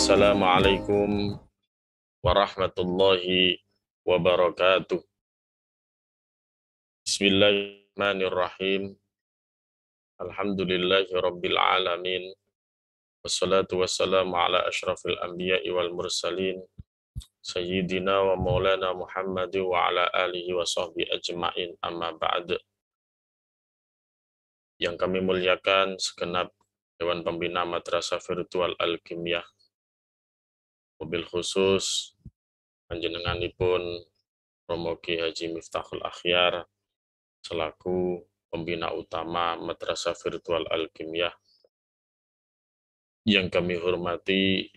Assalamualaikum warahmatullahi wabarakatuh. Bismillahirrahmanirrahim. Alhamdulillahi rabbil alamin. Wassalatu wassalamu ala ashrafil anbiya'i wal mursalin. Sayyidina wa maulana Muhammad wa ala alihi wa sahbihi ajma'in, amma ba'd. Yang kami muliakan segenap Dewan Pembina Madrasah Virtual Al-Kimiyah, mobil khusus panjenenganipun Romo Ki Haji Miftahul Akhyar selaku pembina utama Madrasah Virtual Al-Kimiyah. Yang kami hormati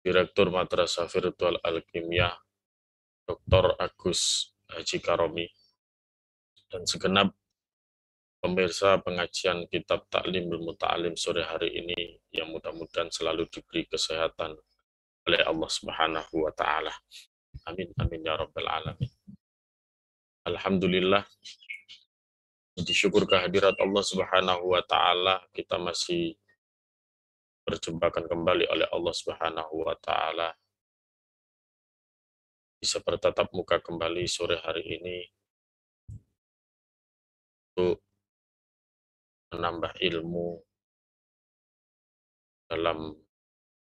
Direktur Madrasah Virtual Al-Kimiyah Dr. Agus Haji Karomi, dan segenap pemirsa pengajian Kitab Ta'limul Muta'alim sore hari ini yang mudah-mudahan selalu diberi kesehatan oleh Allah Subhanahu wa Ta'ala. Amin amin ya rabbal alamin. Alhamdulillah, disyukur kehadirat Allah Subhanahu wa Ta'ala, kita masih berjumpakan kembali oleh Allah Subhanahu wa Ta'ala, bisa bertatap muka kembali sore hari ini untuk menambah ilmu dalam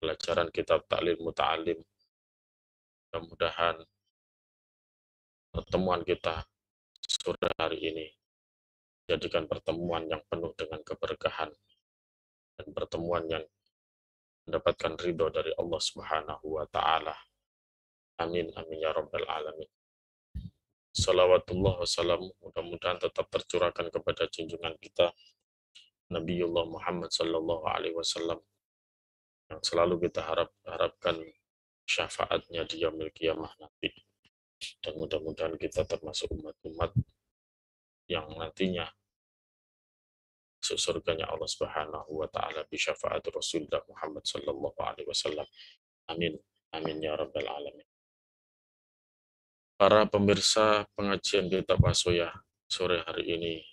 pelajaran Kitab Ta'lim Muta'alim. Mudah-mudahan pertemuan kita sore hari ini jadikan pertemuan yang penuh dengan keberkahan dan pertemuan yang mendapatkan ridho dari Allah Subhanahu wa Ta'ala. Amin amin ya rabbal alamin. Salawatullah wassalam mudah-mudahan tetap tercurahkan kepada junjungan kita Nabiullah Muhammad sallallahu alaihi wasallam, yang selalu kita harapkan syafaatnya di yaumil qiyamah nanti. Dan mudah-mudahan kita termasuk umat-umat yang nantinya masuk surganya Allah Subhanahu wa Ta'ala bi syafaat Rasulullah Muhammad sallallahu alaihi wasallam. Amin amin ya rabbal alamin. Para pemirsa pengajian Kitab Wasoyah sore hari ini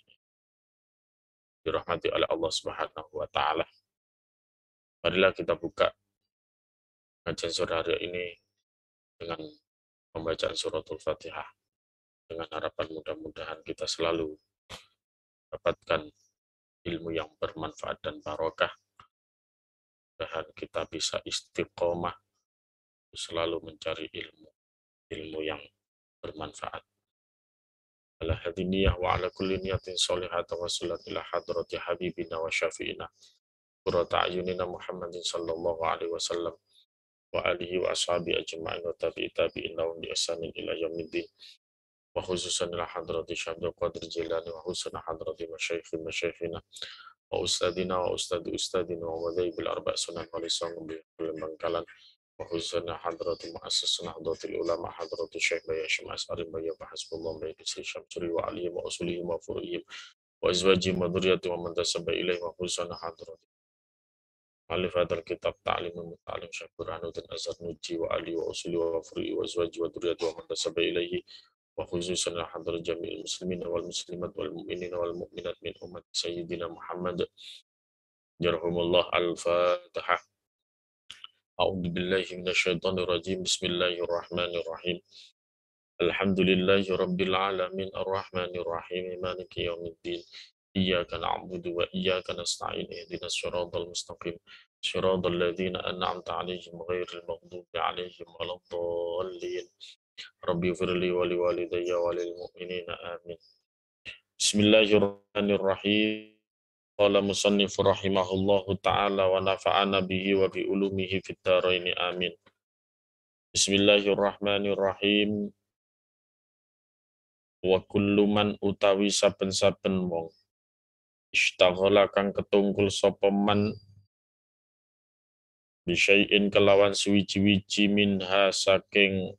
dirahmati oleh Allah Subhanahu wa Ta'ala, marilah kita buka pengajian sore hari ini dengan pembacaan suratul Fatihah, dengan harapan mudah-mudahan kita selalu dapatkan ilmu yang bermanfaat dan barokah, dan kita bisa istiqomah selalu mencari ilmu yang bermanfaat. Ala hadiniyah wa ala kulli niyatin sholihata wa salat ila hadrati habibina wa syafi'ina qurrata ayunina Muhammadin sallallahu alaihi wasallam wa alihi wa ashabi ajma'in wa tabi'i tabi'in lahum bi ihsanin ila yaumiddin, wa khususan ila hadrati Syabdul Qadir Jilani wa husna hadrati masyaykhina wa ustadina wa ustadina wa wadaibil arba' sunan wa lisan bil Bangkalan, wa husna hadrati mu'assis nahdlatul ulama hadrati Syekh Bayyashim As'ari Bayya Hasbullah Bayyisi Syamsuri wa alihi wa usulihi wa furu'ihim wa azwaji wa dzurriyyati wa man tasabba ilaihi, wa husna hadrati Alifatul Kitab Ta'limul Muta'alim Syekh Burhanuddin Azhar Nuji wa alihi wa usulihi wa furu'ihi wa azwaji wa dzurriyyati wa man tasabba ilaihi, wa khususan hadrat jami'il muslimin wal muslimat wal mu'minin wal mu'minat min umat Sayyidina Muhammad. Yarhamullah. Al-Fatihah. A'udzu billahi minasyaitonir rajim. Bismillahirrahmanirrahim. Alhamdulillahi rabbil alamin arrahmanir rahim maliki yaumiddin. Iyyaka na'budu wa iyyaka nasta'in ihdinas siratal mustaqim siratal ladzina an'amta 'alaihim ghairil maghdubi 'alaihim waladdallin. Rabbi firli wa liwalidayya wa lil mu'minina amin. Bismillahirrahmanirrahim. Qala musannif rahimahullahu ta'ala wa nafa'ana bihi wa bi ulumihi fid dharain amin. Bismillahirrahmanirrahim. Wa kullu man utawi saben-saben wong ishtaghala kang ketungkul sapa man bisyai'in kelawan suwiji-wiji minha saking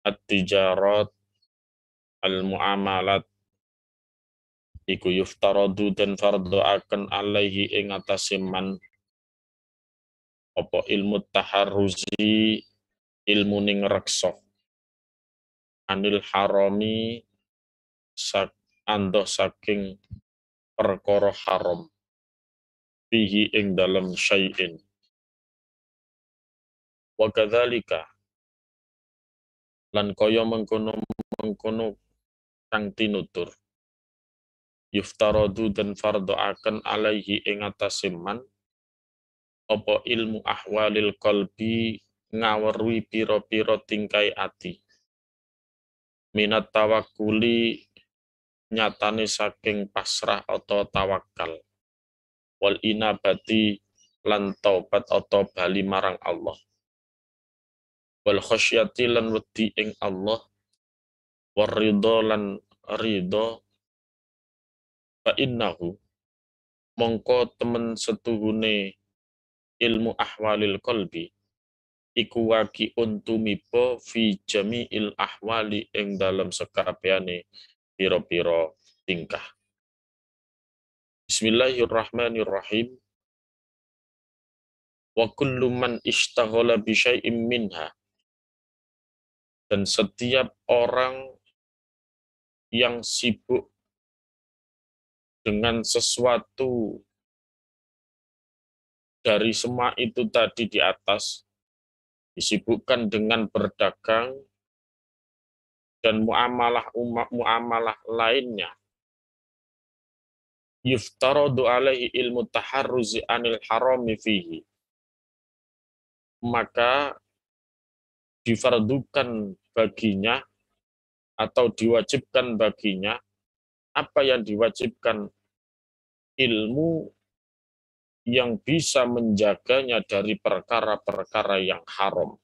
at-tijarat al-muamalat iku yuftaradu dan fardhu akan alaihi ing atase man apa ilmu taharruzi, ilmu ning reksa anil harami andoh saking perkara haram fihi ing dalam syai'in Wa kadzalika lan kaya mengkono kang tinutur yuftaradu dan fardhoaken alaihi ing atase man apa ilmu ahwalil qalbi ngaweruhi pira-pira tingkai ati minat tawakkuli nyatane saking pasrah atau tawakal wal inabati lan taubat atau bali marang Allah wal khasyati lan wedi ing Allah war ridho lan ridho fa innahu mongko temen setuhune ilmu ahwalil qalbi iku waqi'un tumiba fi jami'il ahwali ing dalam sekabehane pira-pira tingkah. Bismillahirrahmanirrahim. Wa kullu man ishtaghala bi syai'in minha. Dan setiap orang yang sibuk dengan sesuatu dari semua itu tadi di atas, disibukkan dengan berdagang dan muamalah lainnya, yuftaradu alaihi ilmu taharruzi anil harami fihi, maka difardukan baginya atau diwajibkan baginya apa yang diwajibkan, ilmu yang bisa menjaganya dari perkara-perkara yang haram.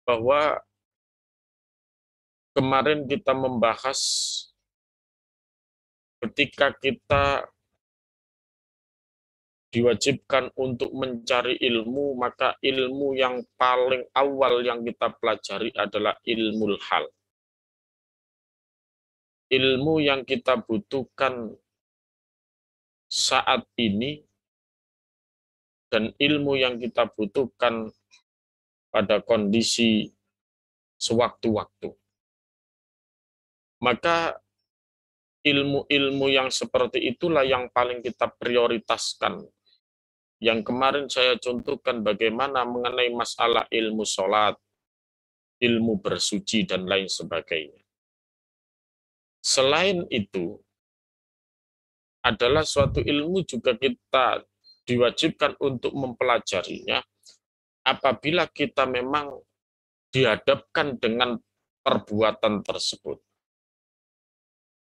Bahwa kemarin kita membahas ketika kita diwajibkan untuk mencari ilmu, maka ilmu yang paling awal yang kita pelajari adalah ilmu hal. Ilmu yang kita butuhkan saat ini dan ilmu yang kita butuhkan pada kondisi sewaktu-waktu. Maka ilmu-ilmu yang seperti itulah yang paling kita prioritaskan. Yang kemarin saya contohkan bagaimana mengenai masalah ilmu sholat, ilmu bersuci, dan lain sebagainya. Selain itu, adalah suatu ilmu juga kita diwajibkan untuk mempelajarinya apabila kita memang dihadapkan dengan perbuatan tersebut.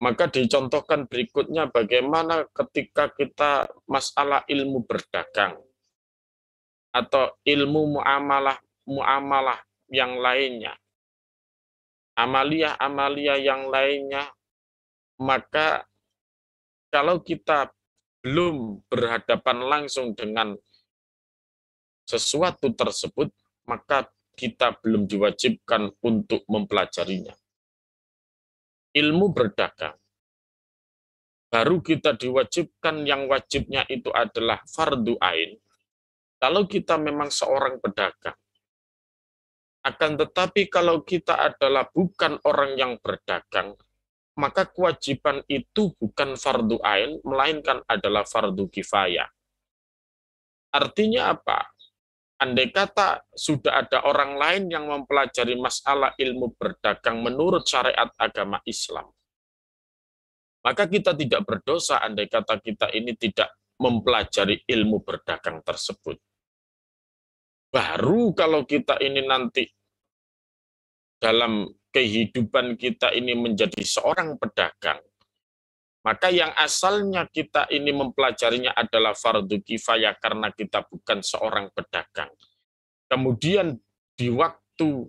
Maka dicontohkan berikutnya bagaimana ketika kita masalah ilmu berdagang atau ilmu muamalah yang lainnya, amalia yang lainnya, maka kalau kita belum berhadapan langsung dengan sesuatu tersebut, maka kita belum diwajibkan untuk mempelajarinya. Ilmu berdagang, baru kita diwajibkan yang wajibnya itu adalah fardu ain. Kalau kita memang seorang pedagang. Akan tetapi kalau kita adalah bukan orang yang berdagang, maka kewajiban itu bukan fardu ain, melainkan adalah fardu kifayah. Artinya apa? Andai kata sudah ada orang lain yang mempelajari masalah ilmu berdagang menurut syariat agama Islam, maka kita tidak berdosa andai kata kita ini tidak mempelajari ilmu berdagang tersebut. Baru kalau kita ini nanti dalam kehidupan kita ini menjadi seorang pedagang, maka yang asalnya kita ini mempelajarinya adalah fardu kifayah karena kita bukan seorang pedagang. Kemudian di waktu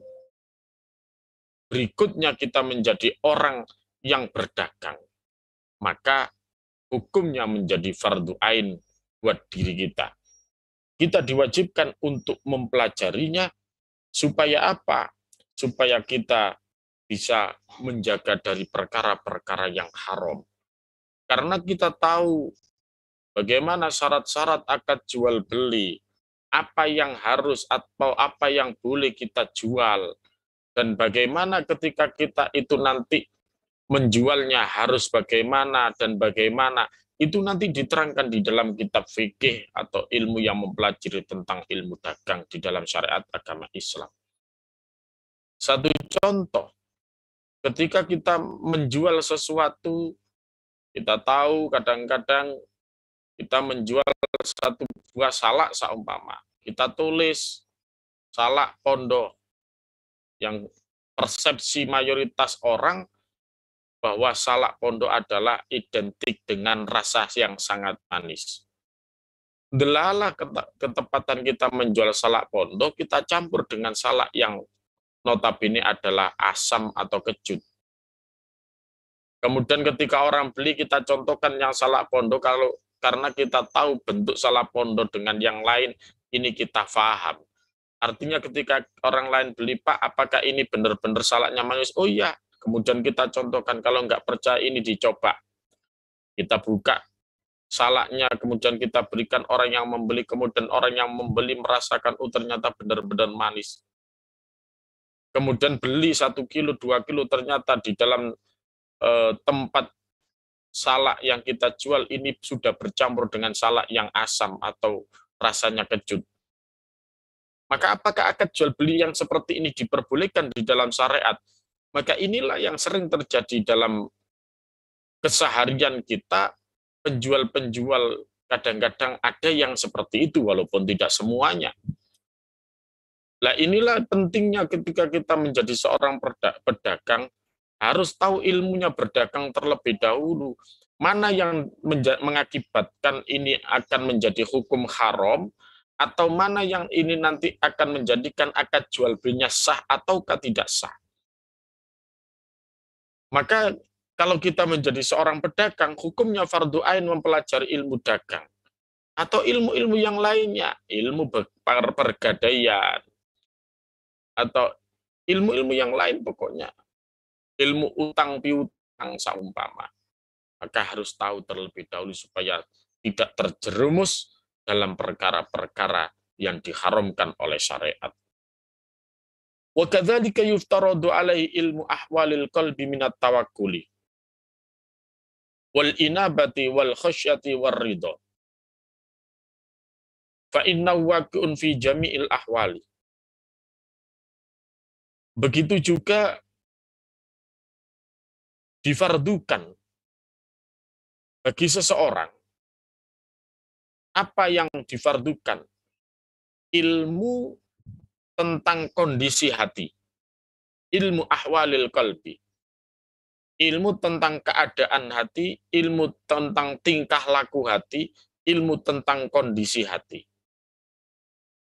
berikutnya kita menjadi orang yang berdagang, maka hukumnya menjadi fardu ain buat diri kita. Kita diwajibkan untuk mempelajarinya supaya apa? Supaya kita bisa menjaga dari perkara-perkara yang haram. Karena kita tahu bagaimana syarat-syarat akad jual beli, apa yang harus atau apa yang boleh kita jual, dan bagaimana ketika kita itu nanti menjualnya harus bagaimana dan bagaimana. itu nanti diterangkan di dalam kitab fikih atau ilmu yang mempelajari tentang ilmu dagang di dalam syariat agama Islam. Satu contoh, ketika kita menjual sesuatu, kita tahu kadang-kadang kita menjual satu buah salak seumpama. Kita tulis salak pondok, yang persepsi mayoritas orang bahwa salak pondok adalah identik dengan rasa yang sangat manis. Delalah ketepatan kita menjual salak pondok, kita campur dengan salak yang notabene adalah asam atau kecut. Kemudian ketika orang beli, kita contohkan yang salak pondok, karena kita tahu bentuk salak pondok dengan yang lain, ini kita paham. Artinya ketika orang lain beli, Pak, apakah ini benar-benar salaknya manis? Oh iya. Kemudian kita contohkan, kalau nggak percaya ini dicoba. Kita buka salaknya, kemudian kita berikan orang yang membeli, kemudian orang yang membeli merasakan, oh ternyata benar-benar manis. Kemudian beli 1 kilo, 2 kilo, ternyata di dalam tempat salak yang kita jual ini sudah bercampur dengan salak yang asam atau rasanya kecut. Maka apakah akad jual beli yang seperti ini diperbolehkan di dalam syariat? Maka inilah yang sering terjadi dalam keseharian kita, penjual-penjual kadang-kadang ada yang seperti itu, walaupun tidak semuanya. Nah inilah pentingnya ketika kita menjadi seorang pedagang, harus tahu ilmunya berdagang terlebih dahulu. Mana yang mengakibatkan ini akan menjadi hukum haram, atau mana yang ini nanti akan menjadikan akad jual belinya sah ataukah tidak sah. Maka kalau kita menjadi seorang pedagang, hukumnya fardu ain mempelajari ilmu dagang. Atau ilmu-ilmu yang lainnya, ilmu pergadaian, atau ilmu-ilmu yang lain pokoknya. Ilmu utang piutang saumpama. Maka harus tahu terlebih dahulu supaya tidak terjerumus dalam perkara-perkara yang diharamkan oleh syariat. Wa kadzalika yuftaradu alaihi ilmu ahwalil qalbi minat tawakkuli wal inabati wal khasyati war ridha. Fa innahu waqi'un fi jami'il ahwali. Begitu juga difardukan bagi seseorang. Apa yang difardukan? Ilmu tentang kondisi hati. Ilmu ahwalil qalbi. Ilmu tentang keadaan hati, ilmu tentang tingkah laku hati, ilmu tentang kondisi hati.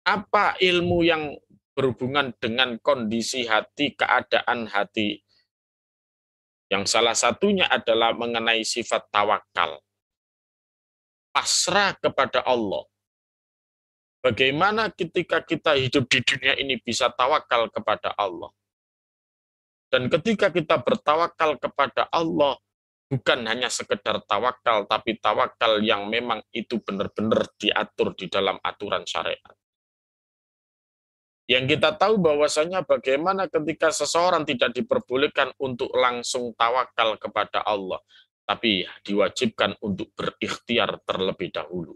Apa ilmu yang berhubungan dengan kondisi hati, keadaan hati? Yang salah satunya adalah mengenai sifat tawakal. Pasrah kepada Allah. Bagaimana ketika kita hidup di dunia ini bisa tawakal kepada Allah? Dan ketika kita bertawakal kepada Allah, bukan hanya sekedar tawakal, tapi tawakal yang memang itu benar-benar diatur di dalam aturan syariat. Yang kita tahu bahwasanya bagaimana ketika seseorang tidak diperbolehkan untuk langsung tawakal kepada Allah, tapi diwajibkan untuk berikhtiar terlebih dahulu.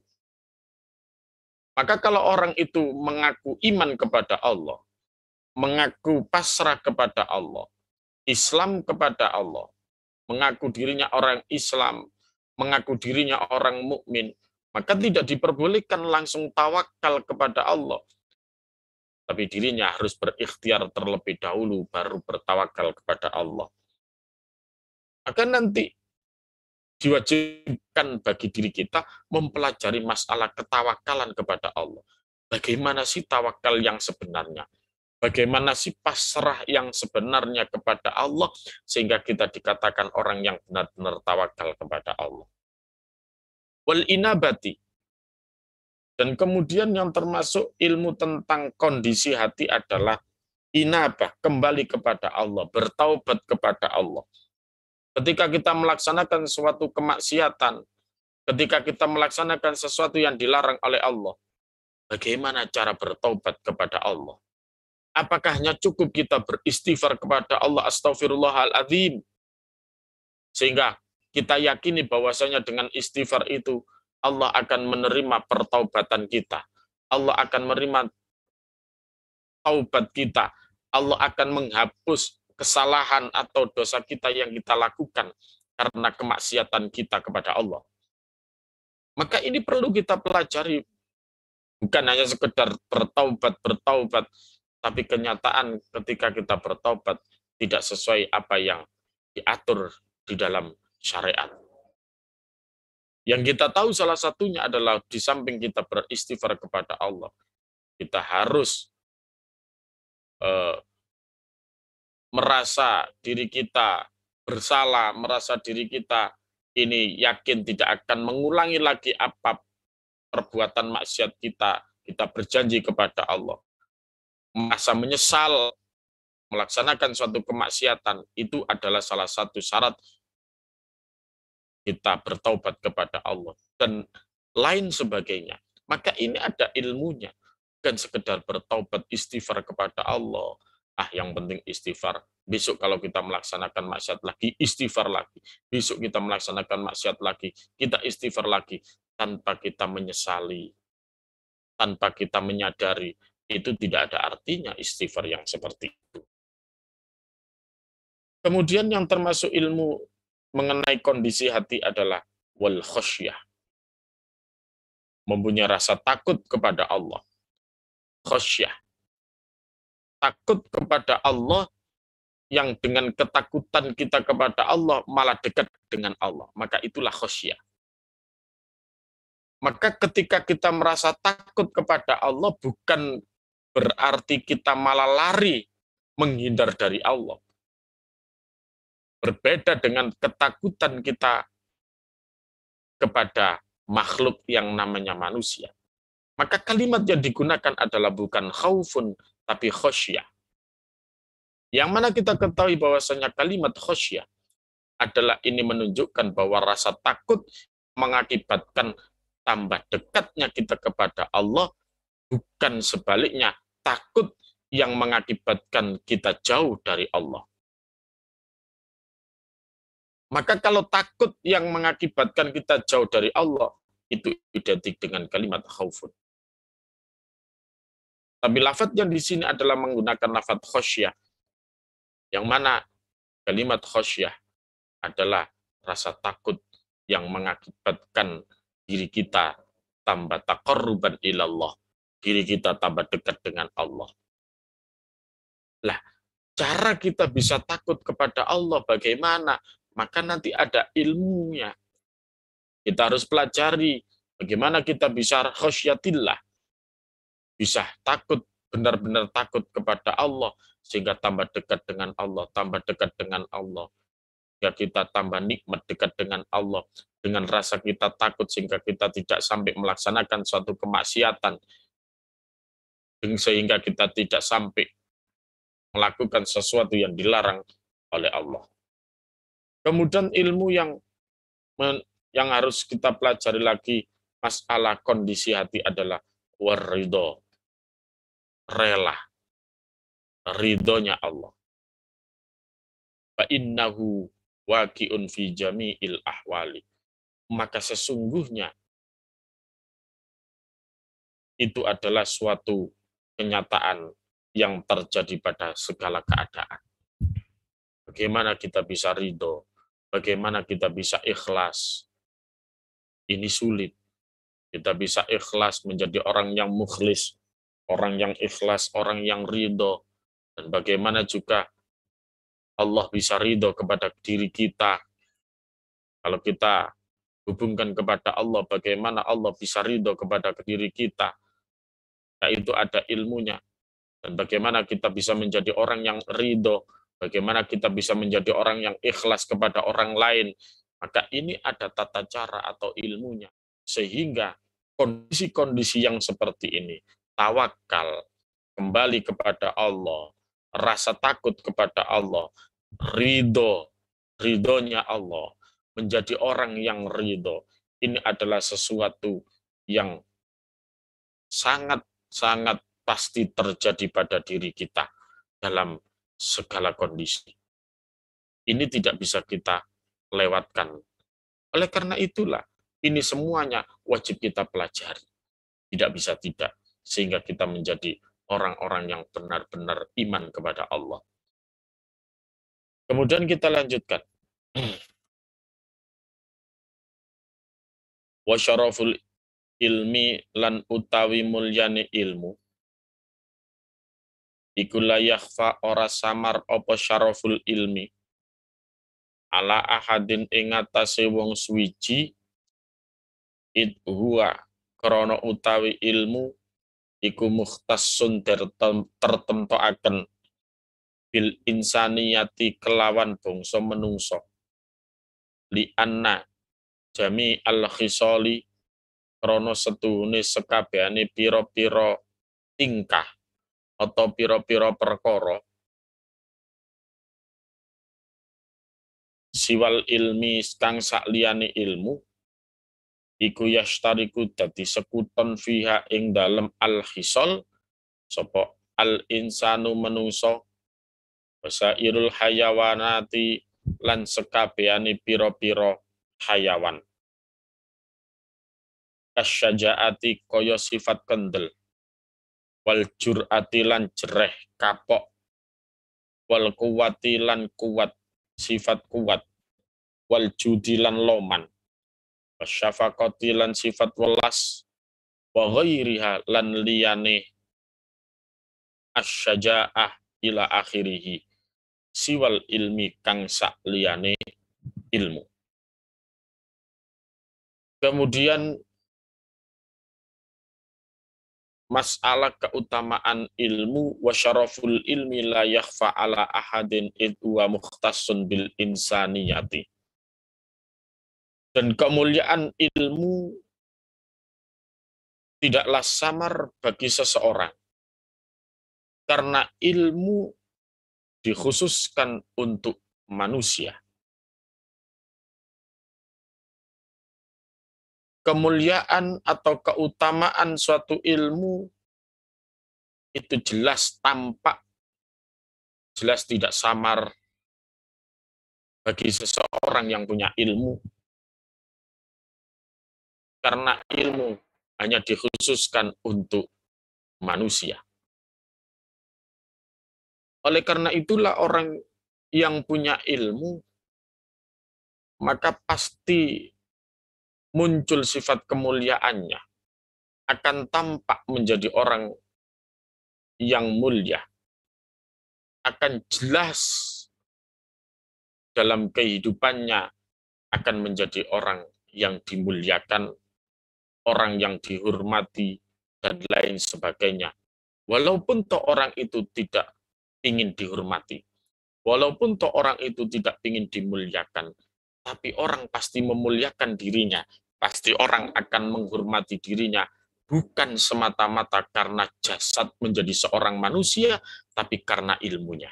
Maka kalau orang itu mengaku iman kepada Allah, mengaku pasrah kepada Allah, Islam kepada Allah, mengaku dirinya orang Islam, mengaku dirinya orang mukmin, maka tidak diperbolehkan langsung tawakal kepada Allah. Tapi dirinya harus berikhtiar terlebih dahulu, baru bertawakal kepada Allah. Maka nanti diwajibkan bagi diri kita mempelajari masalah ketawakalan kepada Allah. Bagaimana sih tawakal yang sebenarnya? Bagaimana sih pasrah yang sebenarnya kepada Allah, sehingga kita dikatakan orang yang benar-benar tawakal kepada Allah. Wal inabati. Dan kemudian yang termasuk ilmu tentang kondisi hati adalah inabah, kembali kepada Allah, bertaubat kepada Allah. Ketika kita melaksanakan suatu kemaksiatan, ketika kita melaksanakan sesuatu yang dilarang oleh Allah, bagaimana cara bertaubat kepada Allah? Apakah hanya cukup kita beristighfar kepada Allah, astaghfirullahaladzim, sehingga kita yakini bahwasanya dengan istighfar itu Allah akan menerima pertaubatan kita. Allah akan menerima taubat kita. Allah akan menghapus kesalahan atau dosa kita yang kita lakukan karena kemaksiatan kita kepada Allah. Maka ini perlu kita pelajari, bukan hanya sekedar bertaubat, tapi kenyataan ketika kita bertaubat tidak sesuai apa yang diatur di dalam syariat. Yang kita tahu salah satunya adalah di samping kita beristighfar kepada Allah, kita harus merasa diri kita bersalah, merasa diri kita ini yakin tidak akan mengulangi lagi apa perbuatan maksiat kita. Kita berjanji kepada Allah. Merasa menyesal melaksanakan suatu kemaksiatan, itu adalah salah satu syarat kita bertaubat kepada Allah. Dan lain sebagainya. Maka ini ada ilmunya. Bukan sekedar bertaubat istighfar kepada Allah. Yang penting istighfar. Besok kalau kita melaksanakan maksiat lagi, istighfar lagi. Besok kita melaksanakan maksiat lagi, kita istighfar lagi. Tanpa kita menyesali, tanpa kita menyadari, itu tidak ada artinya istighfar yang seperti itu. Kemudian yang termasuk ilmu mengenai kondisi hati adalah wal khosyah. Mempunyai rasa takut kepada Allah. Khosyah. Takut kepada Allah yang dengan ketakutan kita kepada Allah malah dekat dengan Allah. Maka itulah khosyah. Maka ketika kita merasa takut kepada Allah bukan berarti kita malah lari menghindar dari Allah. Berbeda dengan ketakutan kita kepada makhluk yang namanya manusia. Maka kalimat yang digunakan adalah bukan khaufun, tapi khosyah. Yang mana kita ketahui bahwasanya kalimat khosyah adalah ini menunjukkan bahwa rasa takut mengakibatkan tambah dekatnya kita kepada Allah, bukan sebaliknya takut yang mengakibatkan kita jauh dari Allah. Maka kalau takut yang mengakibatkan kita jauh dari Allah, itu identik dengan kalimat khaufun. Tapi lafaz yang di sini adalah menggunakan lafaz khosyah, yang mana kalimat khosyah adalah rasa takut yang mengakibatkan diri kita tambah taqarruban ilallah, diri kita tambah dekat dengan Allah. Lah, cara kita bisa takut kepada Allah bagaimana? Maka nanti ada ilmunya. Kita harus pelajari bagaimana kita bisa khosyatillah, bisa takut, benar-benar takut kepada Allah, sehingga tambah dekat dengan Allah, tambah dekat dengan Allah. Ya, kita tambah nikmat dekat dengan Allah. Dengan rasa kita takut sehingga kita tidak sampai melaksanakan suatu kemaksiatan, sehingga kita tidak sampai melakukan sesuatu yang dilarang oleh Allah. Kemudian ilmu yang harus kita pelajari lagi masalah kondisi hati adalah waridho, rela, ridhonya Allah. Fa innahu waqi'un fi jami'il ahwali. Maka sesungguhnya itu adalah suatu kenyataan yang terjadi pada segala keadaan. Bagaimana kita bisa ridho? Bagaimana kita bisa ikhlas? Ini sulit. Kita bisa ikhlas menjadi orang yang mukhlis, orang yang ikhlas, orang yang ridho. Dan bagaimana juga Allah bisa ridho kepada diri kita. Kalau kita hubungkan kepada Allah, bagaimana Allah bisa ridho kepada diri kita. Nah, itu ada ilmunya. Dan bagaimana kita bisa menjadi orang yang ridho, bagaimana kita bisa menjadi orang yang ikhlas kepada orang lain. Maka ini ada tata cara atau ilmunya. Sehingga kondisi-kondisi yang seperti ini, tawakal, kembali kepada Allah, rasa takut kepada Allah, ridhonya Allah, menjadi orang yang ridho, ini adalah sesuatu yang sangat-sangat pasti terjadi pada diri kita dalam segala kondisi. Ini tidak bisa kita lewatkan Oleh karena itulah, ini semuanya wajib kita pelajari. Tidak bisa tidak. Sehingga kita menjadi orang-orang yang benar-benar iman kepada Allah. Kemudian kita lanjutkan. Wa syaraful ilmi lan utawi mulyani ilmu. Iku la yakhfa ora samar apa syaraful ilmi. Ala ahadin ing atase wong suwiji id huwa krana utawi ilmu iku mukhtassun tertentoaken bil insaniyati kelawan bangsa menungso li anna jami al khisali krana setuhune sekabehane pira-pira tingkah atau pira-pira perkara siwal ilmi kang sakliyane ilmu iku yashtariku dadi sekuton fiha ing dalem al khisal sapa al insanu menungso wasairul hayawanati lan sekabehane pira-pira hayawan kasyajaati kaya sifat kendel wal jur'ati lan jereh kapok wal kuwati lan kuat sifat kuat wal judi lan loman wasyafaqati lan sifat welas wa ghairiha lan liyane asyajaah ila akhirih siwal ilmi kang sak liyane ilmu. Kemudian masalah keutamaan ilmu wa syaraful ilmi la yakhfa ala ahadin id wa mukhtassun bil insaniyati. Dan kemuliaan ilmu tidaklah samar bagi seseorang. Karena ilmu dikhususkan untuk manusia. Kemuliaan atau keutamaan suatu ilmu itu jelas tampak, jelas tidak samar bagi seseorang yang punya ilmu. Karena ilmu hanya dikhususkan untuk manusia. Oleh karena itulah orang yang punya ilmu, maka pasti muncul sifat kemuliaannya, akan tampak menjadi orang yang mulia, akan jelas dalam kehidupannya akan menjadi orang yang dimuliakan, orang yang dihormati, dan lain sebagainya. Walaupun toh orang itu tidak ingin dihormati, walaupun toh orang itu tidak ingin dimuliakan, tapi orang pasti memuliakan dirinya, pasti orang akan menghormati dirinya, bukan semata-mata karena jasad menjadi seorang manusia, tapi karena ilmunya.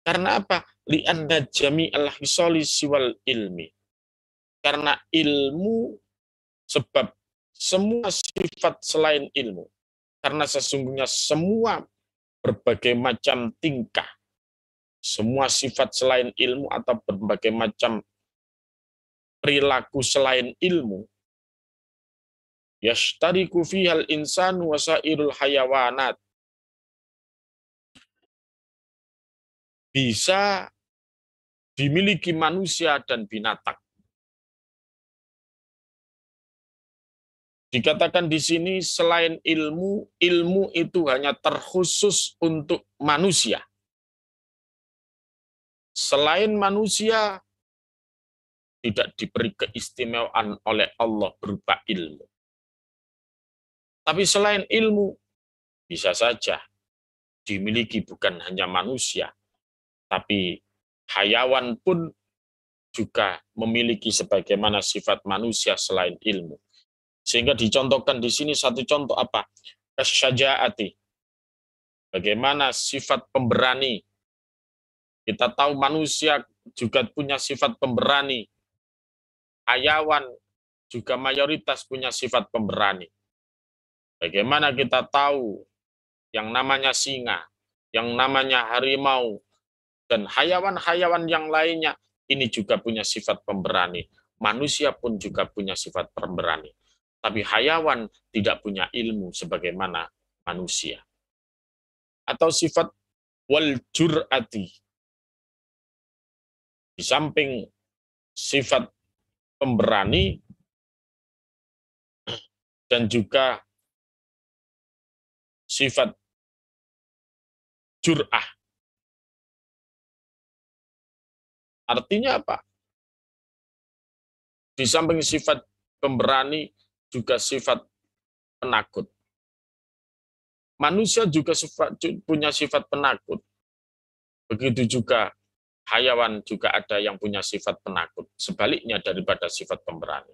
Karena apa? Li'anna jami'al hisali siwal ilmi. Karena ilmu, sebab semua sifat selain ilmu. Karena sesungguhnya semua berbagai macam tingkah, semua sifat selain ilmu atau berbagai macam perilaku selain ilmu, yashtariku fihal insanu wasairul hayawanat. Bisa dimiliki manusia dan binatang. Dikatakan di sini selain ilmu, ilmu itu hanya terkhusus untuk manusia. Selain manusia, tidak diberi keistimewaan oleh Allah berupa ilmu. Tapi selain ilmu, bisa saja dimiliki bukan hanya manusia, tapi hayawan pun juga memiliki sebagaimana sifat manusia selain ilmu. Sehingga dicontohkan di sini satu contoh apa? Kasyajaati. Bagaimana sifat pemberani. Kita tahu manusia juga punya sifat pemberani. Hayawan juga mayoritas punya sifat pemberani. Bagaimana kita tahu yang namanya singa, yang namanya harimau, dan hayawan-hayawan yang lainnya, ini juga punya sifat pemberani. manusia pun juga punya sifat pemberani. Tapi hayawan tidak punya ilmu sebagaimana manusia. Atau sifat wal jur'ati. Di samping sifat pemberani dan juga sifat jur'ah. Artinya apa? Di samping sifat pemberani juga sifat penakut. Manusia juga punya sifat penakut. Begitu juga hayawan juga ada yang punya sifat penakut. Sebaliknya daripada sifat pemberani.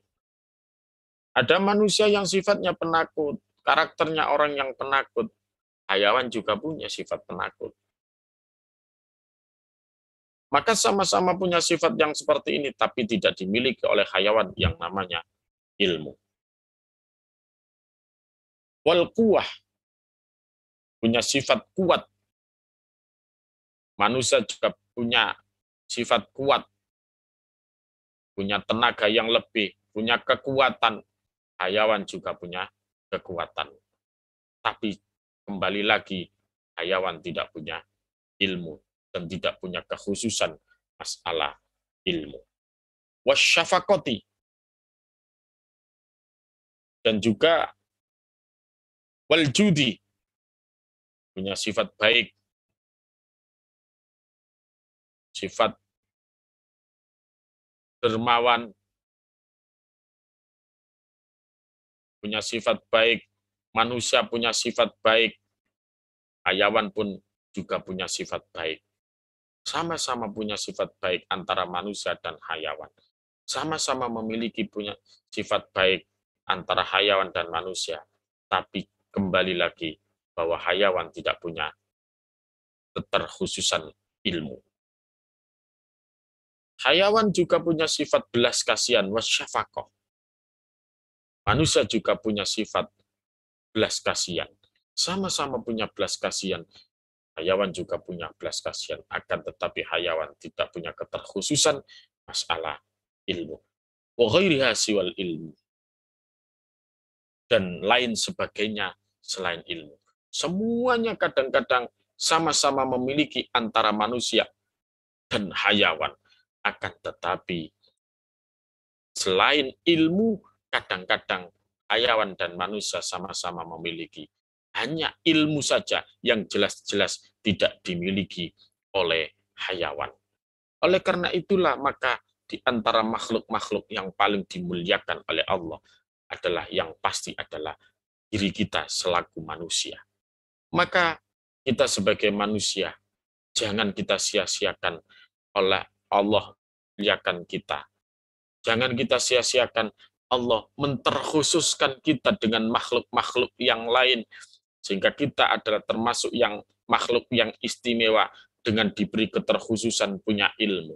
Ada manusia yang sifatnya penakut. Karakternya orang yang penakut. Hayawan juga punya sifat penakut. Maka sama-sama punya sifat yang seperti ini, tapi tidak dimiliki oleh hayawan yang namanya ilmu. Wal quwah, punya sifat kuat. Manusia juga punya sifat kuat, punya tenaga yang lebih, punya kekuatan. Hayawan juga punya kekuatan. Tapi kembali lagi, hayawan tidak punya ilmu dan tidak punya kekhususan masalah ilmu. Wasyafaqati, dan juga waljudi, punya sifat baik, sifat dermawan, punya sifat baik, manusia punya sifat baik, hayawan pun juga punya sifat baik. Sama-sama punya sifat baik antara manusia dan hayawan. Sama-sama memiliki punya sifat baik antara hayawan dan manusia. Tapi kembali lagi bahwa hayawan tidak punya keterkhususan ilmu. Hayawan juga punya sifat belas kasihan, wasyafaqah. Manusia juga punya sifat belas kasihan. Sama-sama punya belas kasihan. Hayawan juga punya belas kasihan. Akan tetapi hayawan tidak punya keterkhususan masalah ilmu. Wa ghairiha siwal ilmu. Dan lain sebagainya selain ilmu. Semuanya kadang-kadang sama-sama memiliki antara manusia dan hayawan. Akan tetapi selain ilmu, kadang-kadang hayawan dan manusia sama-sama memiliki. Hanya ilmu saja yang jelas-jelas tidak dimiliki oleh hayawan. Oleh karena itulah maka di antara makhluk-makhluk yang paling dimuliakan oleh Allah adalah yang pasti adalah diri kita selaku manusia. Maka kita sebagai manusia, jangan kita sia-siakan oleh Allah muliakan kita. Jangan kita sia-siakan Allah menterkhususkan kita dengan makhluk-makhluk yang lain, sehingga kita adalah termasuk yang makhluk yang istimewa dengan diberi keterkhususan punya ilmu.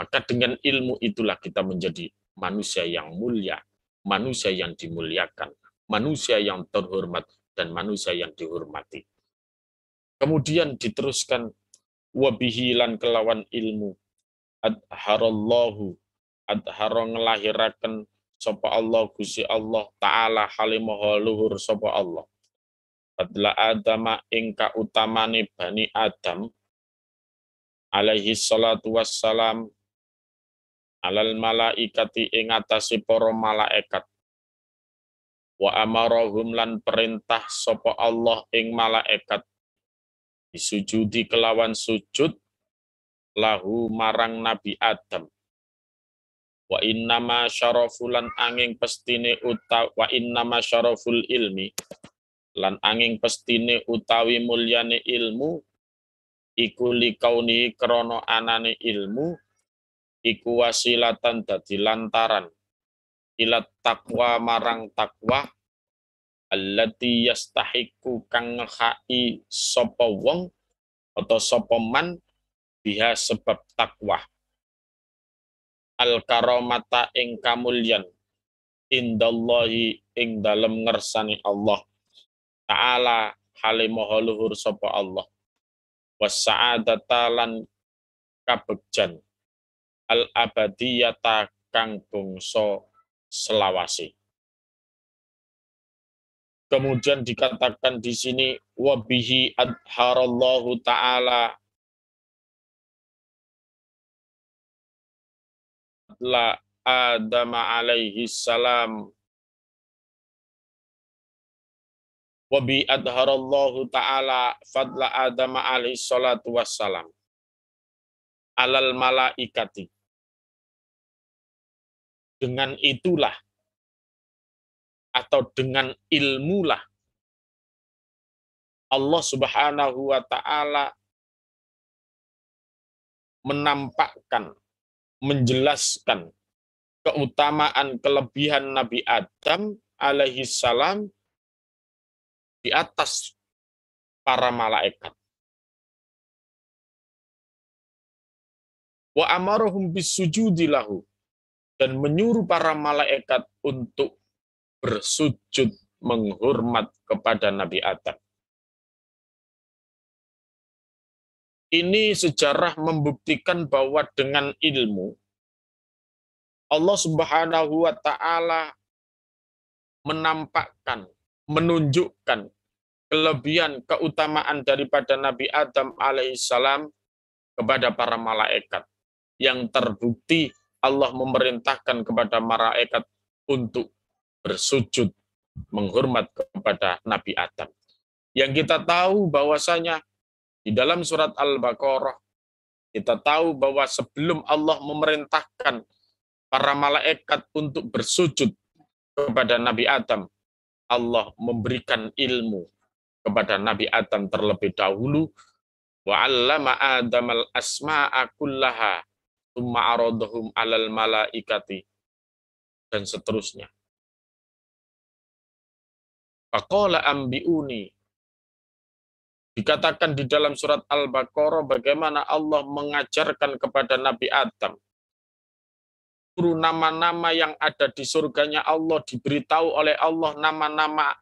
Maka dengan ilmu itulah kita menjadi manusia yang mulia, manusia yang dimuliakan, manusia yang terhormat, dan manusia yang dihormati. Kemudian diteruskan, wabihilan kelawan ilmu, adharallahu, adharo ngelahiraken sapa Allah Gusti Allah taala halimaha luhur sapa Allah. Fadla Adama ingka utamane Bani Adam alaihi salatu wassalam alal malaikati ing atase para malaikat. Wa amarahum lan perintah sapa Allah ing malaikat disujudi kelawan sujud lahu marang Nabi Adam. Wa innama syarafulan angin pestine wa innama syaraful ilmi lan angin pestine utawi mulyane ilmu iku likauni krana anane ilmu iku wasilatan dadi lantaran ila takwa marang takwa allati yastahiqu kang ngekhai sapa wong atau sapa man biha sebab takwa al karamata ing kamulyan indallahi ing dalem ngersani Allah taala halimaha luhur sapa Allah was sa'adata lan kabegjan al abadiyata kang bangsa selawase. Kemudian dikatakan di sini wabihi adharallahu ta'ala la Adam alaihi salam wabi adharallahu ta'ala fadla Adam alaihi salatu wassalam alal malaikati. Dengan itulah atau dengan ilmulah Allah Subhanahu wa ta'ala menampakkan, menjelaskan keutamaan kelebihan Nabi Adam alaihi salam di atas para malaikat. Wa amarahum bisujudi lahu, dan menyuruh para malaikat untuk bersujud menghormat kepada Nabi Adam. Ini sejarah membuktikan bahwa dengan ilmu Allah Subhanahu wa ta'ala menampakkan, menunjukkan kelebihan, keutamaan daripada Nabi Adam alaihissalam kepada para malaikat. Yang terbukti Allah memerintahkan kepada malaikat untuk bersujud menghormat kepada Nabi Adam. Yang kita tahu bahwasanya di dalam surat Al-Baqarah kita tahu bahwa sebelum Allah memerintahkan para malaikat untuk bersujud kepada Nabi Adam, Allah memberikan ilmu kepada Nabi Adam terlebih dahulu. Wa 'allama Adamal asma'a kullaha tsumma 'aradahum 'alal malaikati, dan seterusnya. Faqala ambiuni. Dikatakan di dalam surat Al-Baqarah bagaimana Allah mengajarkan kepada Nabi Adam nama-nama yang ada di surganya Allah, diberitahu oleh Allah nama-nama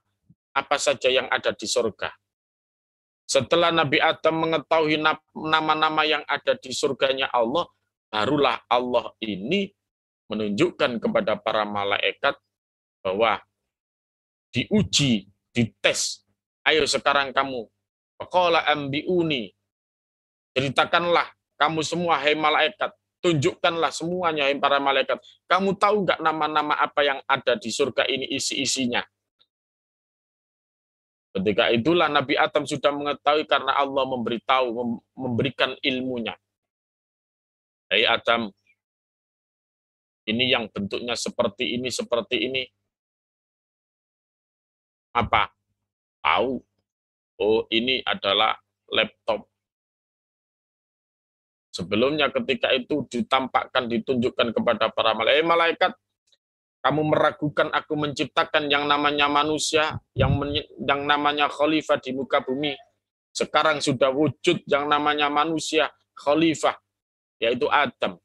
apa saja yang ada di surga. Setelah Nabi Adam mengetahui nama-nama yang ada di surganya Allah, barulah Allah ini menunjukkan kepada para malaikat bahwa diuji, dites. Ayo sekarang kamu, faqala ambiuni, ceritakanlah kamu semua, hai malaikat, tunjukkanlah semuanya, hai para malaikat. Kamu tahu nggak nama-nama apa yang ada di surga ini, isi-isinya? Ketika itulah Nabi Adam sudah mengetahui karena Allah memberitahu, memberikan ilmunya. Hai Adam, ini yang bentuknya seperti ini, seperti ini. Apa? Tahu. Oh, ini adalah laptop. Sebelumnya ketika itu ditampakkan, ditunjukkan kepada para malaikat. Malaikat, kamu meragukan aku menciptakan yang namanya manusia, yang namanya khalifah di muka bumi. Sekarang sudah wujud yang namanya manusia, khalifah, yaitu Adam.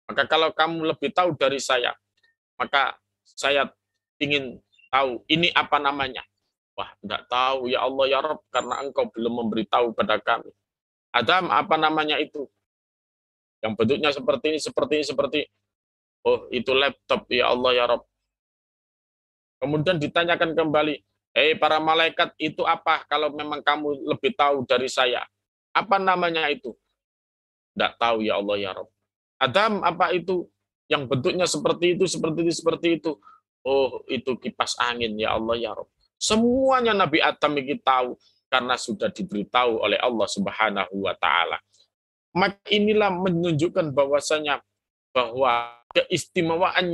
Maka kalau kamu lebih tahu dari saya, maka saya ingin tahu ini apa namanya. Wah, enggak tahu ya Allah ya Rabb, karena engkau belum memberitahu pada kami. Adam, apa namanya itu? Yang bentuknya seperti ini, seperti ini, seperti ini. Oh, itu laptop ya Allah ya Rabb. Kemudian ditanyakan kembali, para malaikat, itu apa kalau memang kamu lebih tahu dari saya? Apa namanya itu? Enggak tahu ya Allah ya Rabb. Adam, apa itu? Yang bentuknya seperti itu, seperti itu, seperti itu. Oh, itu kipas angin ya Allah ya Rabb. Semuanya Nabi Adam ini tahu karena sudah diberitahu oleh Allah Subhanahu wa ta'ala. Maka inilah menunjukkan bahwasanya bahwa keistimewaan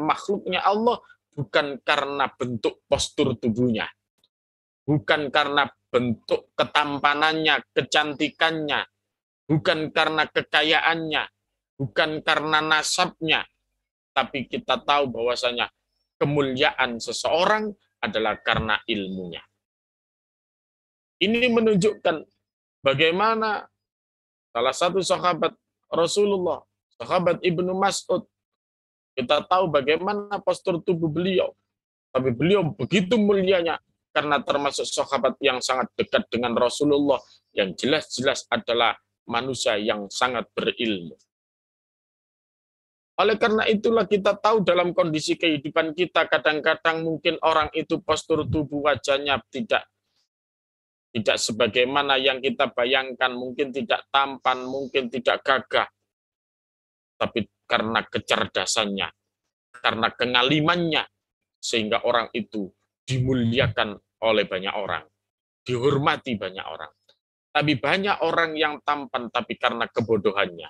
makhluknya Allah bukan karena bentuk postur tubuhnya, bukan karena bentuk ketampanannya, kecantikannya, bukan karena kekayaannya, bukan karena nasabnya, tapi kita tahu bahwasanya kemuliaan seseorang adalah karena ilmunya. Ini menunjukkan bagaimana salah satu sahabat Rasulullah, sahabat Ibnu Mas'ud, kita tahu bagaimana postur tubuh beliau, tapi beliau begitu mulianya karena termasuk sahabat yang sangat dekat dengan Rasulullah, yang jelas-jelas adalah manusia yang sangat berilmu. Oleh karena itulah kita tahu dalam kondisi kehidupan kita, kadang-kadang mungkin orang itu postur tubuh wajahnya tidak sebagaimana yang kita bayangkan, mungkin tidak tampan, mungkin tidak gagah, tapi karena kecerdasannya, karena kengalimannya, sehingga orang itu dimuliakan oleh banyak orang, dihormati banyak orang. Tapi banyak orang yang tampan, tapi karena kebodohannya,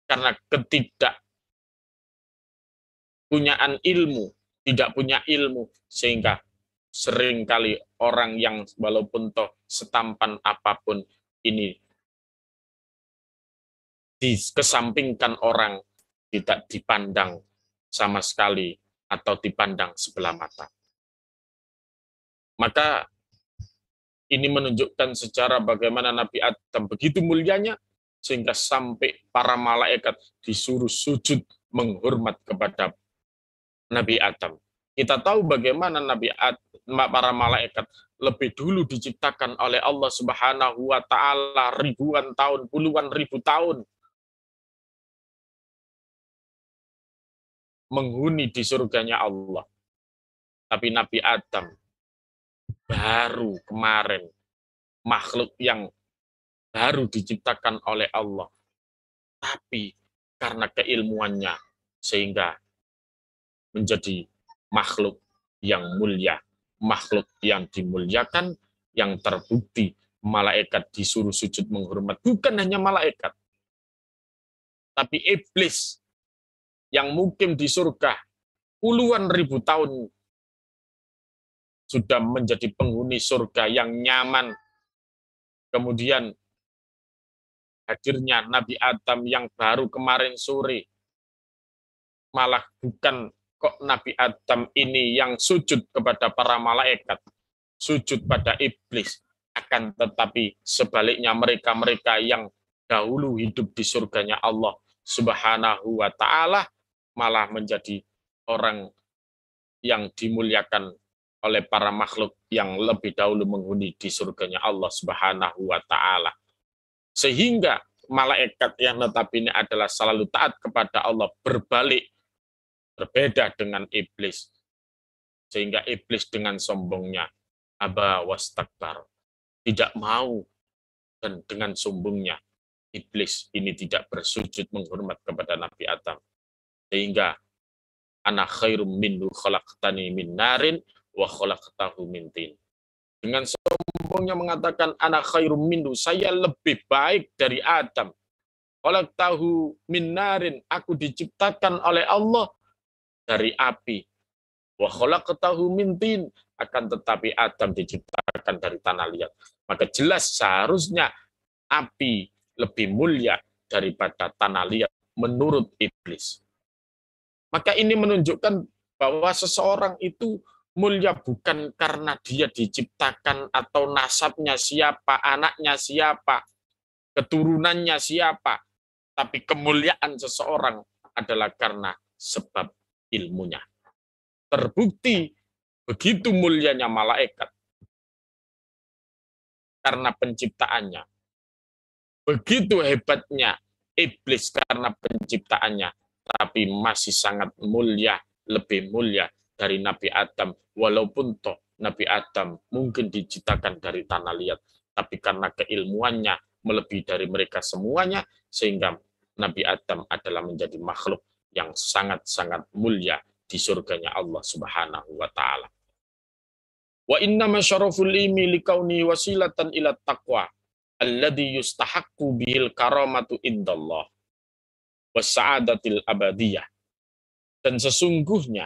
karena ketidakpunyaan ilmu, tidak punya ilmu, sehingga seringkali orang yang walaupun toh setampan apapun ini dikesampingkan orang, tidak dipandang sama sekali atau dipandang sebelah mata. Maka ini menunjukkan secara bagaimana Nabi Adam begitu mulianya sehingga sampai para malaikat disuruh sujud menghormat kepada Nabi Adam. Kita tahu bagaimana para malaikat lebih dulu diciptakan oleh Allah Subhanahu wa taala ribuan tahun, puluhan ribu tahun menghuni di surganya Allah. Tapi Nabi Adam baru kemarin, makhluk yang baru diciptakan oleh Allah. Tapi karena keilmuannya sehingga menjadi makhluk yang mulia, makhluk yang dimuliakan, yang terbukti malaikat disuruh sujud menghormat. Bukan hanya malaikat, tapi iblis yang mungkin di surga puluhan ribu tahun sudah menjadi penghuni surga yang nyaman. Kemudian hadirnya Nabi Adam yang baru kemarin sore, malah bukan kok Nabi Adam ini yang sujud kepada para malaikat, sujud pada iblis, akan tetapi sebaliknya mereka-mereka yang dahulu hidup di surganya Allah Subhanahu wa taala malah menjadi orang yang dimuliakan oleh para makhluk yang lebih dahulu menghuni di surganya Allah Subhanahu wa taala. Sehingga malaikat yang notabene adalah selalu taat kepada Allah berbalik, berbeda dengan iblis. Sehingga iblis dengan sombongnya aba wastakbar, tidak mau, dan dengan sombongnya iblis ini tidak bersujud menghormat kepada Nabi Adam. Sehingga ana khairum minhu khalaqtani min narin wa khalaqtahu min tin. Dengan sombongnya mengatakan ana khairum minhu, saya lebih baik dari Adam. Khalaqtahu min narin, aku diciptakan oleh Allah dari api. Wa khalaqtahu min tin, akan tetapi Adam diciptakan dari tanah liat. Maka jelas seharusnya api lebih mulia daripada tanah liat menurut iblis. Maka ini menunjukkan bahwa seseorang itu mulia bukan karena dia diciptakan atau nasabnya siapa, anaknya siapa, keturunannya siapa, tapi kemuliaan seseorang adalah karena sebab ilmunya. Terbukti begitu mulianya malaikat karena penciptaannya. Begitu hebatnya iblis karena penciptaannya, tapi masih sangat mulia, lebih mulia dari Nabi Adam. Walaupun toh Nabi Adam mungkin diciptakan dari tanah liat, tapi karena keilmuannya melebihi dari mereka semuanya, sehingga Nabi Adam adalah menjadi makhluk yang sangat-sangat mulia di surganya Allah Subhanahu wa taala. Wa inna masyaraful ilmi likauni wasilatan ila taqwa alladhi yustahaqqu bihil karamatu indallah wasa'adatil abadiyah. Dan sesungguhnya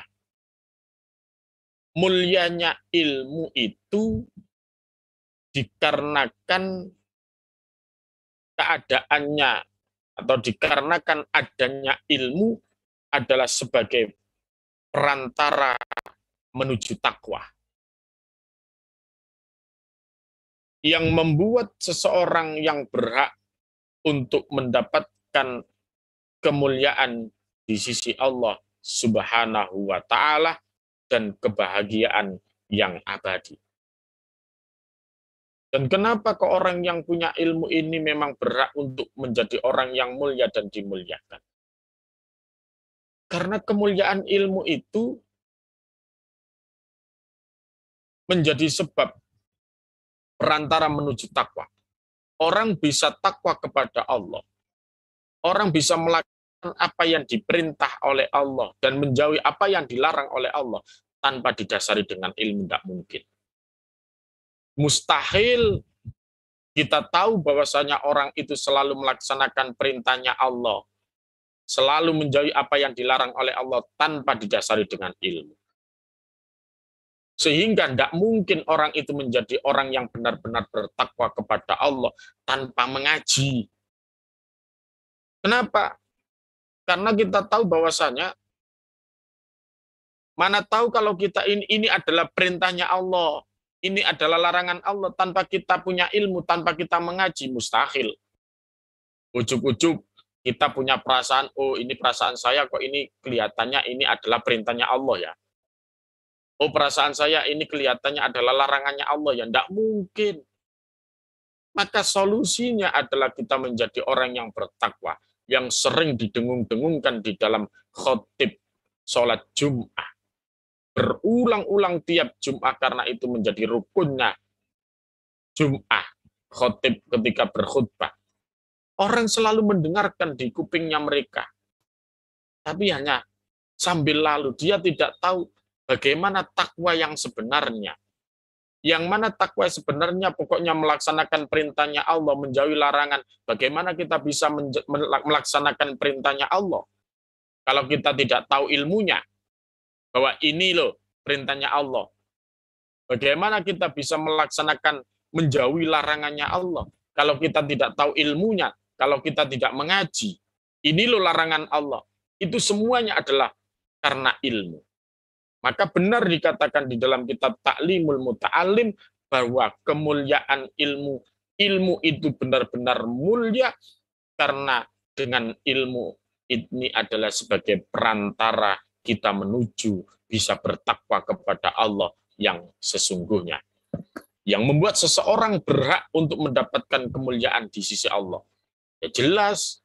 mulianya ilmu itu dikarenakan keadaannya atau dikarenakan adanya ilmu adalah sebagai perantara menuju takwa. Yang membuat seseorang yang berhak untuk mendapatkan kemuliaan di sisi Allah Subhanahu wa taala dan kebahagiaan yang abadi. Dan kenapa kok orang yang punya ilmu ini memang berhak untuk menjadi orang yang mulia dan dimuliakan? Karena kemuliaan ilmu itu menjadi sebab perantara menuju takwa. Orang bisa takwa kepada Allah. Orang bisa melakukan apa yang diperintah oleh Allah dan menjauhi apa yang dilarang oleh Allah tanpa didasari dengan ilmu, tidak mungkin. Mustahil kita tahu bahwasanya orang itu selalu melaksanakan perintahnya Allah, selalu menjauhi apa yang dilarang oleh Allah tanpa didasari dengan ilmu. Sehingga tidak mungkin orang itu menjadi orang yang benar-benar bertakwa kepada Allah tanpa mengaji. Kenapa? Karena kita tahu bahwasanya, mana tahu kalau kita ini adalah perintahnya Allah, ini adalah larangan Allah, tanpa kita punya ilmu, tanpa kita mengaji, mustahil. Ujuk-ujuk kita punya perasaan, oh ini perasaan saya kok ini kelihatannya ini adalah perintahnya Allah ya. Oh perasaan saya ini kelihatannya adalah larangannya Allah ya. Tidak mungkin. Maka solusinya adalah kita menjadi orang yang bertakwa, yang sering didengung-dengungkan di dalam khotib sholat Jum'ah. Berulang-ulang tiap Jum'ah karena itu menjadi rukunnya Jum'ah. Khotib ketika berkhutbah. Orang selalu mendengarkan di kupingnya mereka. Tapi hanya sambil lalu. Dia tidak tahu bagaimana takwa yang sebenarnya. Yang mana takwa sebenarnya pokoknya melaksanakan perintahnya Allah, menjauhi larangan. Bagaimana kita bisa melaksanakan perintahnya Allah? Kalau kita tidak tahu ilmunya, bahwa ini loh perintahnya Allah. Bagaimana kita bisa melaksanakan menjauhi larangannya Allah? Kalau kita tidak tahu ilmunya, kalau kita tidak mengaji, ini loh larangan Allah. Itu semuanya adalah karena ilmu. Maka benar dikatakan di dalam kitab Ta'limul Muta'alim bahwa kemuliaan ilmu itu benar-benar mulia karena dengan ilmu ini adalah sebagai perantara kita menuju bisa bertakwa kepada Allah yang sesungguhnya. Yang membuat seseorang berhak untuk mendapatkan kemuliaan di sisi Allah. Ya jelas,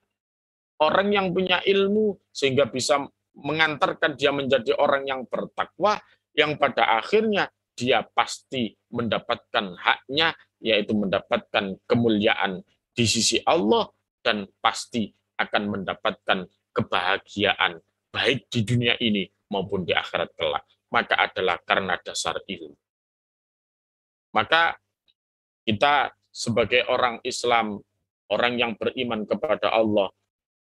orang yang punya ilmu sehingga bisa mengantarkan dia menjadi orang yang bertakwa, yang pada akhirnya dia pasti mendapatkan haknya, yaitu mendapatkan kemuliaan di sisi Allah, dan pasti akan mendapatkan kebahagiaan, baik di dunia ini maupun di akhirat kelak. Maka adalah karena dasar ilmu. Maka kita sebagai orang Islam, orang yang beriman kepada Allah,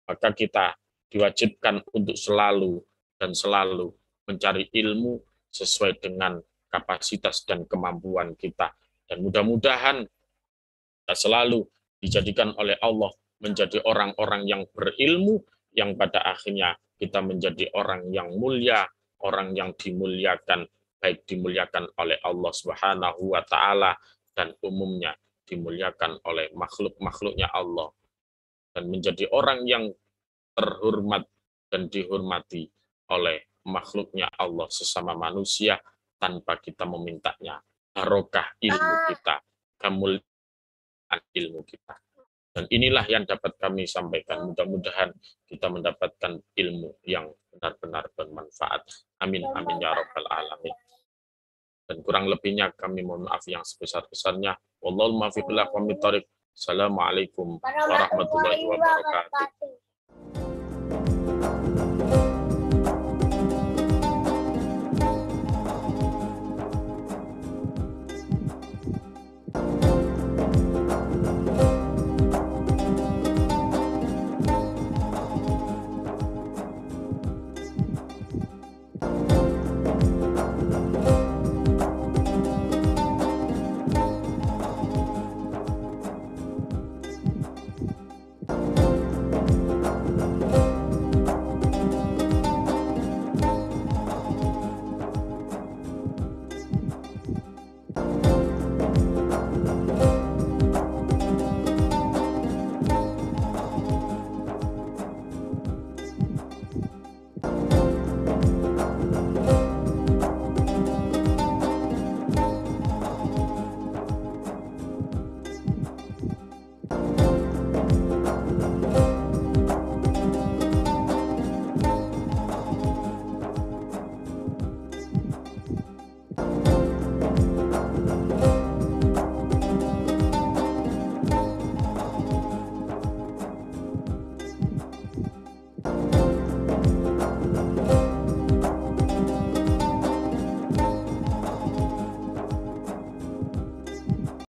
maka kita diwajibkan untuk selalu dan selalu mencari ilmu sesuai dengan kapasitas dan kemampuan kita. Dan mudah-mudahan kita selalu dijadikan oleh Allah menjadi orang-orang yang berilmu, yang pada akhirnya kita menjadi orang yang mulia, orang yang dimuliakan, baik dimuliakan oleh Allah Subhanahu wa Ta'ala, dan umumnya dimuliakan oleh makhluk-makhluknya Allah, dan menjadi orang yang terhormat dan dihormati oleh makhluknya Allah sesama manusia tanpa kita memintanya. Barokah ilmu kita, kemuliaan ilmu kita. Dan inilah yang dapat kami sampaikan. Mudah-mudahan kita mendapatkan ilmu yang benar-benar bermanfaat. Amin, amin, ya rabbal alamin. Dan kurang lebihnya kami mohon maaf yang sebesar-besarnya. Wallahul muwaffiq ila aqwamit thoriq. Assalamualaikum warahmatullahi wabarakatuh.